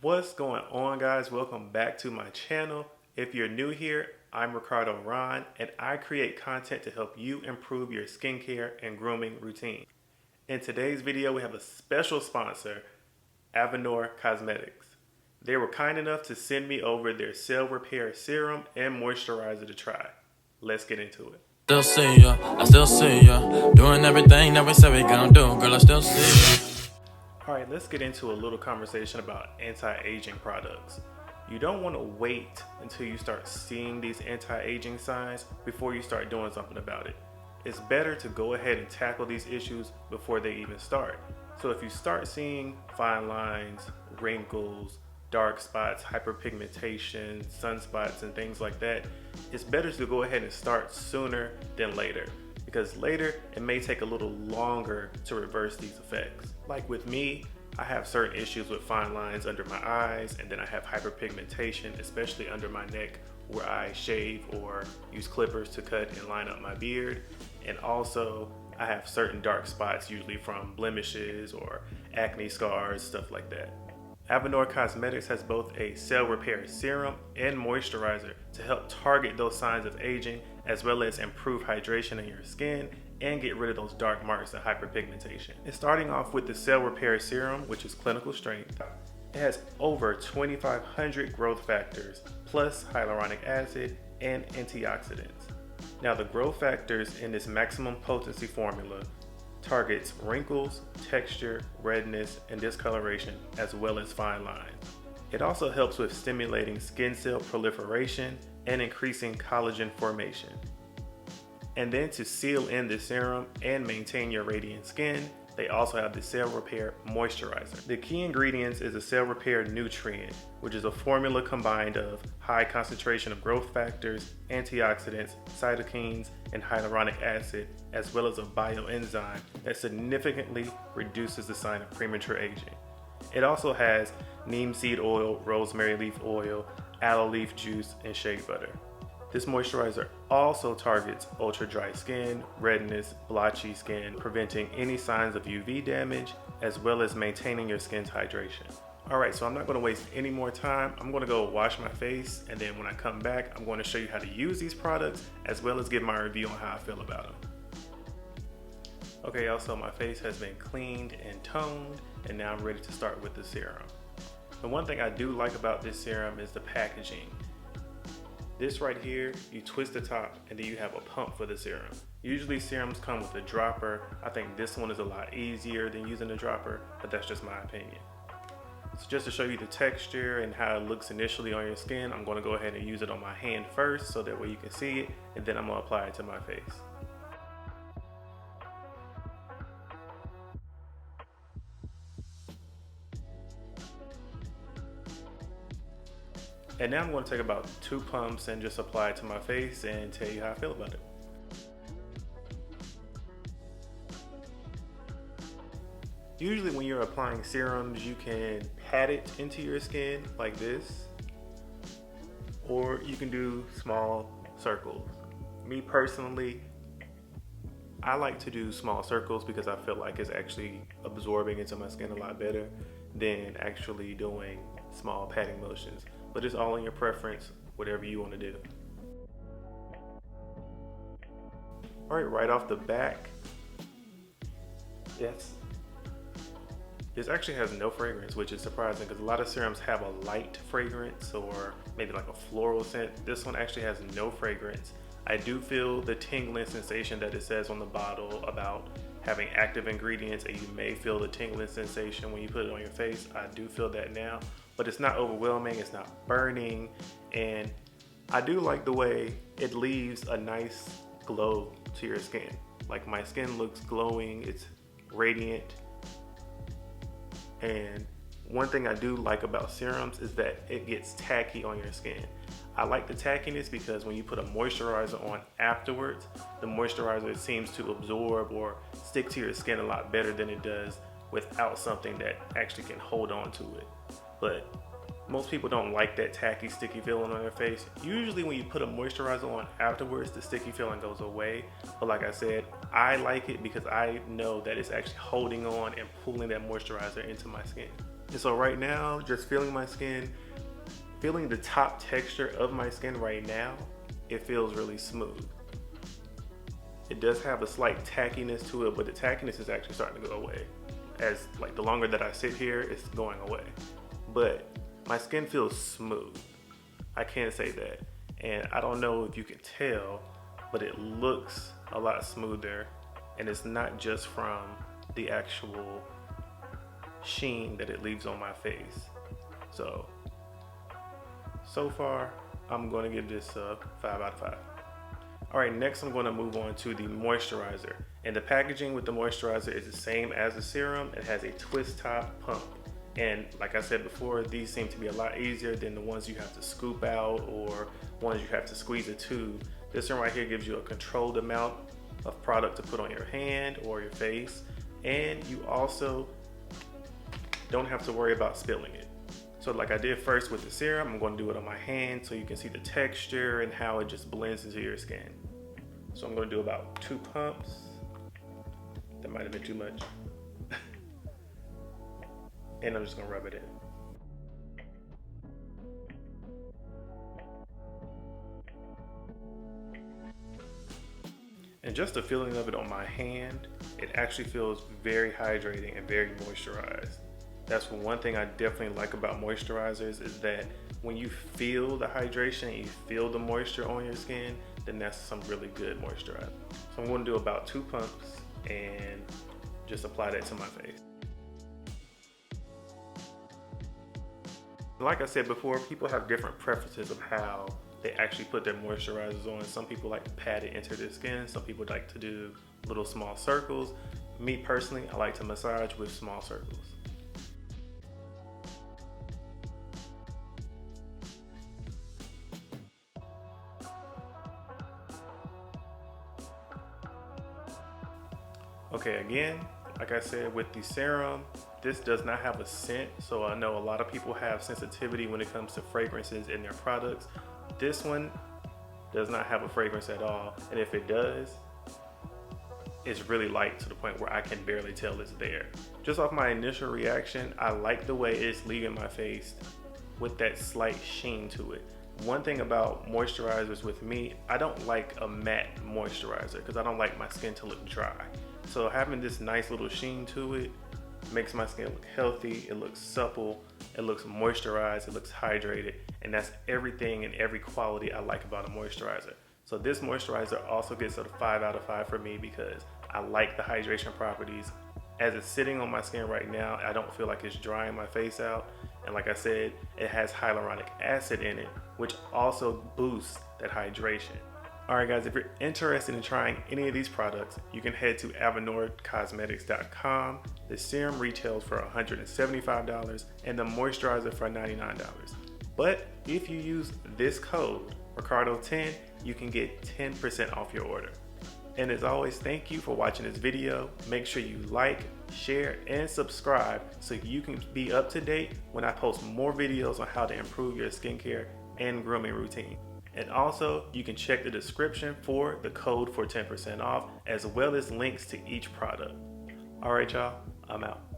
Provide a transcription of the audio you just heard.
What's going on, guys? Welcome back to my channel. If you're new here, I'm Ricardo and I create content to help you improve your skincare and grooming routine. In today's video, we have a special sponsor, Avenoir Cosmetics. They were kind enough to send me over their cell repair serum and moisturizer to try. Let's get into it. Still see ya, I still see ya, doing everything that we said we gonna do, girl, I still see ya. Alright, let's get into a little conversation about anti-aging products. You don't want to wait until you start seeing these anti-aging signs before you start doing something about it. It's better to go ahead and tackle these issues before they even start. So if you start seeing fine lines, wrinkles, dark spots, hyperpigmentation, sunspots, and things like that, it's better to go ahead and start sooner than later, because later it may take a little longer to reverse these effects. Like with me, I have certain issues with fine lines under my eyes, and then I have hyperpigmentation, especially under my neck where I shave or use clippers to cut and line up my beard. And also I have certain dark spots, usually from blemishes or acne scars, stuff like that. Avenoir Cosmetics has both a cell repair serum and moisturizer to help target those signs of aging, as well as improve hydration in your skin and get rid of those dark marks of hyperpigmentation. It's starting off with the cell repair serum, which is clinical strength. It has over 2,500 growth factors, plus hyaluronic acid and antioxidants. Now, the growth factors in this maximum potency formula targets wrinkles, texture, redness, and discoloration, as well as fine lines. It also helps with stimulating skin cell proliferation and increasing collagen formation. And then to seal in the serum and maintain your radiant skin, they also have the Cell Repair Moisturizer. The key ingredients is a Cell Repair Nutrient, which is a formula combined of high concentration of growth factors, antioxidants, cytokines, and hyaluronic acid, as well as a bioenzyme that significantly reduces the sign of premature aging. It also has neem seed oil, rosemary leaf oil, aloe leaf juice, and shea butter. This moisturizer also targets ultra dry skin, redness, blotchy skin, preventing any signs of UV damage, as well as maintaining your skin's hydration. Alright, so I'm not going to waste any more time. I'm going to go wash my face, and then when I come back, I'm going to show you how to use these products, as well as give my review on how I feel about them. Okay, also my face has been cleaned and toned, and now I'm ready to start with the serum. The one thing I do like about this serum is the packaging. This right here, you twist the top and then you have a pump for the serum. Usually serums come with a dropper. I think this one is a lot easier than using a dropper, but that's just my opinion. So just to show you the texture and how it looks initially on your skin, I'm going to go ahead and use it on my hand first so that way you can see it, and then I'm going to apply it to my face. And now I'm going to take about 2 pumps and just apply it to my face and tell you how I feel about it. Usually when you're applying serums, you can pat it into your skin like this, or you can do small circles. Me personally, I like to do small circles because I feel like it's actually absorbing into my skin a lot better than actually doing small patting motions. But it's all in your preference, whatever you want to do. Alright, right off the back, this actually has no fragrance, which is surprising because a lot of serums have a light fragrance or maybe like a floral scent. This one actually has no fragrance. I do feel the tingling sensation that it says on the bottle about having active ingredients, and you may feel the tingling sensation when you put it on your face. I do feel that now, but it's not overwhelming, it's not burning, and I do like the way it leaves a nice glow to your skin. Like, my skin looks glowing, it's radiant. And one thing I do like about serums is that it gets tacky on your skin. I like the tackiness because when you put a moisturizer on afterwards, the moisturizer seems to absorb or stick to your skin a lot better than it does without something that actually can hold on to it. But most people don't like that tacky, sticky feeling on their face. Usually when you put a moisturizer on afterwards, the sticky feeling goes away. But like I said, I like it because I know that it's actually holding on and pulling that moisturizer into my skin. And so right now, just feeling my skin, feeling the top texture of my skin right now, it feels really smooth. It does have a slight tackiness to it, but the tackiness is actually starting to go away. As like the longer that I sit here, it's going away. But my skin feels smooth. I can say that. And I don't know if you can tell, but it looks a lot smoother. And it's not just from the actual sheen that it leaves on my face. So far, I'm going to give this a 5 out of 5. All right, next I'm going to move on to the moisturizer. And the packaging with the moisturizer is the same as the serum. It has a twist top pump. And like I said before, these seem to be a lot easier than the ones you have to scoop out or ones you have to squeeze a tube. This one right here gives you a controlled amount of product to put on your hand or your face. And you also don't have to worry about spilling it. So like I did first with the serum, I'm going to do it on my hand so you can see the texture and how it just blends into your skin. So I'm going to do about 2 pumps. That might have been too much. And I'm just going to rub it in. And just the feeling of it on my hand, it actually feels very hydrating and very moisturized. That's one thing I definitely like about moisturizers, is that when you feel the hydration and you feel the moisture on your skin, then that's some really good moisturizer. So I'm going to do about 2 pumps and just apply that to my face. Like I said before, people have different preferences of how they actually put their moisturizers on. Some people like to pat it into their skin. Some people like to do little small circles. Me personally, I like to massage with small circles. Okay, again, like I said with the serum, this does not have a scent, so I know a lot of people have sensitivity when it comes to fragrances in their products. This one does not have a fragrance at all, and if it does, it's really light to the point where I can barely tell it's there. Just off my initial reaction, I like the way it's leaving my face with that slight sheen to it. One thing about moisturizers with me, I don't like a matte moisturizer because I don't like my skin to look dry. So having this nice little sheen to it makes my skin look healthy, it looks supple, it looks moisturized, it looks hydrated, and that's everything and every quality I like about a moisturizer. So this moisturizer also gets a 5 out of 5 for me because I like the hydration properties. As it's sitting on my skin right now, I don't feel like it's drying my face out. And like I said, it has hyaluronic acid in it, which also boosts that hydration. Alright guys, if you're interested in trying any of these products, you can head to AvenoirCosmetics.com. The serum retails for $175 and the moisturizer for $99. But if you use this code, Ricardo10, you can get 10% off your order. And as always, thank you for watching this video. Make sure you like, share, and subscribe so you can be up to date when I post more videos on how to improve your skincare and grooming routine. And also, you can check the description for the code for 10% off, as well as links to each product. All right, y'all, I'm out.